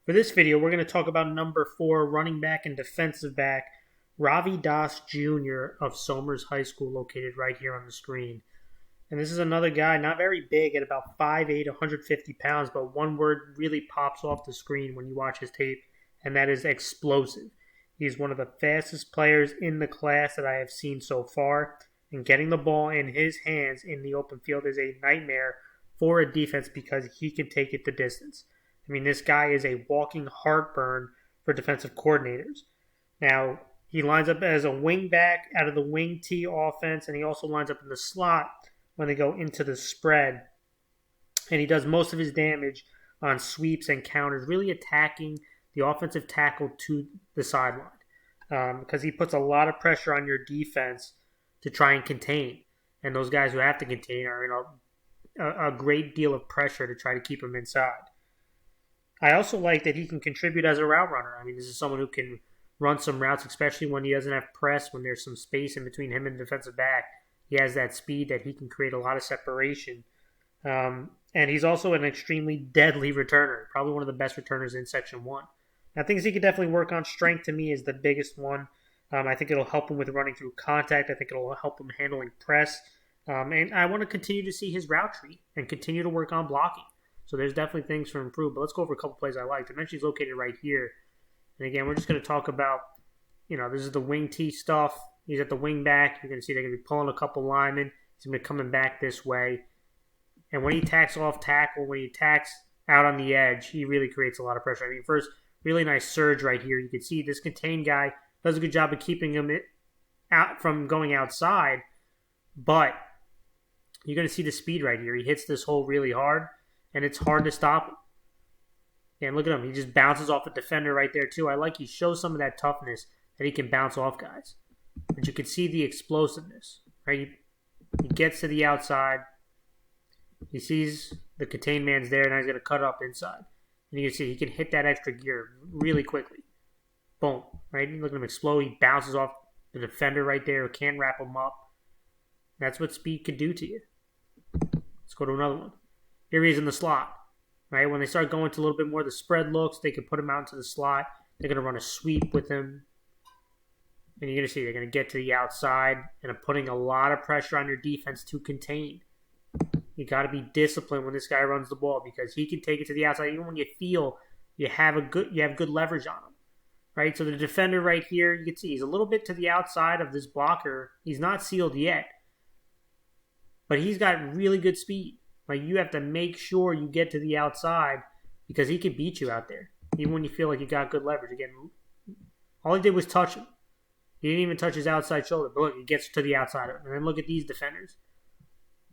For this video, we're going to talk about number 4 running back and defensive back, Ravi Dass Jr. of Somers High School, located right here on the screen. And this is another guy, not very big, at about 5'8", 150 pounds, but one word really pops off the screen when you watch his tape, and that is explosive. He's one of the fastest players in the class that I have seen so far, and getting the ball in his hands in the open field is a nightmare for a defense because he can take it the distance. I mean, this guy is a walking heartburn for defensive coordinators. Now, he lines up as a wing back out of the wing T offense, and he also lines up in the slot when they go into the spread. And he does most of his damage on sweeps and counters, really attacking the offensive tackle to the sideline because he puts a lot of pressure on your defense to try and contain. And those guys who have to contain are in a great deal of pressure to try to keep him inside. I also like that he can contribute as a route runner. I mean, this is someone who can run some routes, especially when he doesn't have press, when there's some space in between him and the defensive back. He has that speed that he can create a lot of separation. And he's also an extremely deadly returner, probably one of the best returners in Section 1. Now, things he could definitely work on. Strength, to me, is the biggest one. I think it'll help him with running through contact. I think it'll help him handling press. And I want to continue to see his route tree and continue to work on blocking. So there's definitely things to improve. But let's go over a couple plays I liked. I mentioned he's located right here. And again, we're just going to talk about, this is the wing T stuff. He's at the wing back. You're going to see they're going to be pulling a couple linemen. He's going to be coming back this way. And when he tacks off tackle, when he tacks out on the edge, he really creates a lot of pressure. I mean, first, really nice surge right here. You can see this contained guy does a good job of keeping him out from going outside. But you're going to see the speed right here. He hits this hole really hard, and it's hard to stop him. And look at him. He just bounces off a defender right there, too. I like he shows some of that toughness that he can bounce off guys. But you can see the explosiveness, right? He gets to the outside. He sees the contained man's there, and now he's going to cut up inside. And you can see he can hit that extra gear really quickly. Boom, right? Look at him explode. He bounces off the defender right there. Can't wrap him up. That's what speed can do to you. Let's go to another one. Here he is in the slot, right? When they start going to a little bit more of the spread looks, they can put him out into the slot. They're going to run a sweep with him. And you're going to see they're going to get to the outside and are putting a lot of pressure on your defense to contain. You got to be disciplined when this guy runs the ball because he can take it to the outside even when you feel you have good leverage on him, right? So the defender right here, you can see he's a little bit to the outside of this blocker. He's not sealed yet, but he's got really good speed. Like, you have to make sure you get to the outside because he can beat you out there, even when you feel like you got good leverage. Again, all he did was touch him. He didn't even touch his outside shoulder, but look, he gets to the outside of it. And then look at these defenders.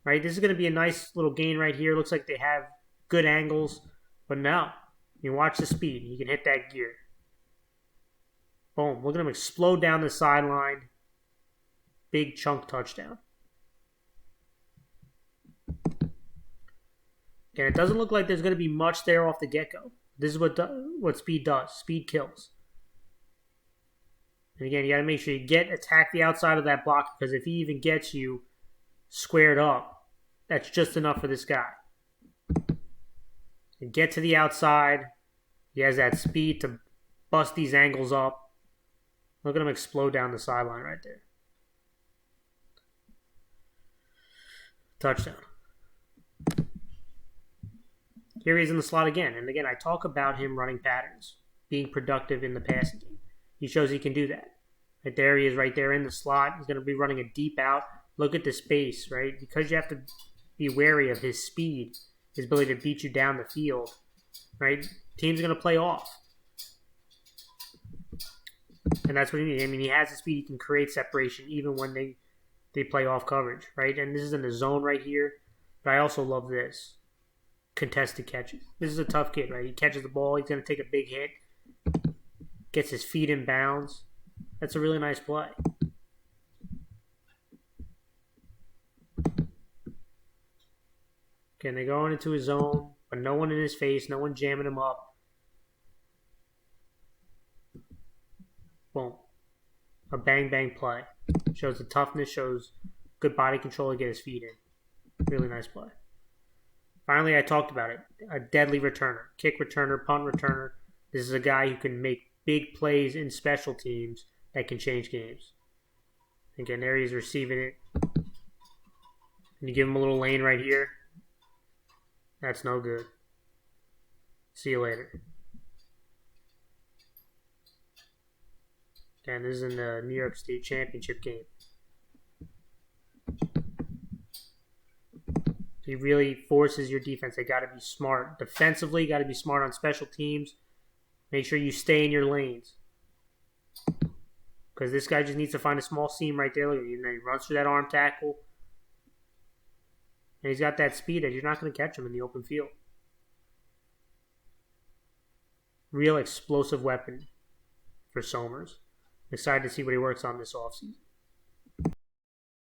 Right, this is going to be a nice little gain right here. Looks like they have good angles, but no. You watch the speed. You can hit that gear. Boom. Look at him explode down the sideline. Big chunk touchdown. Again, it doesn't look like there's going to be much there off the get-go. This is what speed does. Speed kills. And again, you got to make sure you attack the outside of that block because if he even gets you squared up, that's just enough for this guy. And get to the outside. He has that speed to bust these angles up. Look at him explode down the sideline right there. Touchdown. Here he is in the slot again. And again, I talk about him running patterns, being productive in the passing game. He shows he can do that. Right there he is right there in the slot. He's going to be running a deep out. Look at the space, right? Because you have to be wary of his speed, his ability to beat you down the field, right? Teams are going to play off. And that's what he needs. I mean, he has the speed. He can create separation even when they play off coverage, right? And this is in the zone right here. But I also love this. Contested catches. This is a tough kid, right? He catches the ball. He's going to take a big hit. Gets his feet in bounds. That's a really nice play. Again, they're going into his zone, but no one in his face, no one jamming him up. Boom. A bang-bang play. Shows the toughness, shows good body control to get his feet in. Really nice play. Finally, I talked about it. A deadly returner. Kick returner, punt returner. This is a guy who can make big plays in special teams that can change games. Again, there he's receiving it. And you give him a little lane right here. That's no good. See you later. Again, this is in the New York State Championship game. He really forces your defense. They got to be smart. Defensively, got to be smart on special teams. Make sure you stay in your lanes. Because this guy just needs to find a small seam right there. Look at him. He runs through that arm tackle. And he's got that speed that you're not going to catch him in the open field. Real explosive weapon for Somers. Excited to see what he works on this offseason.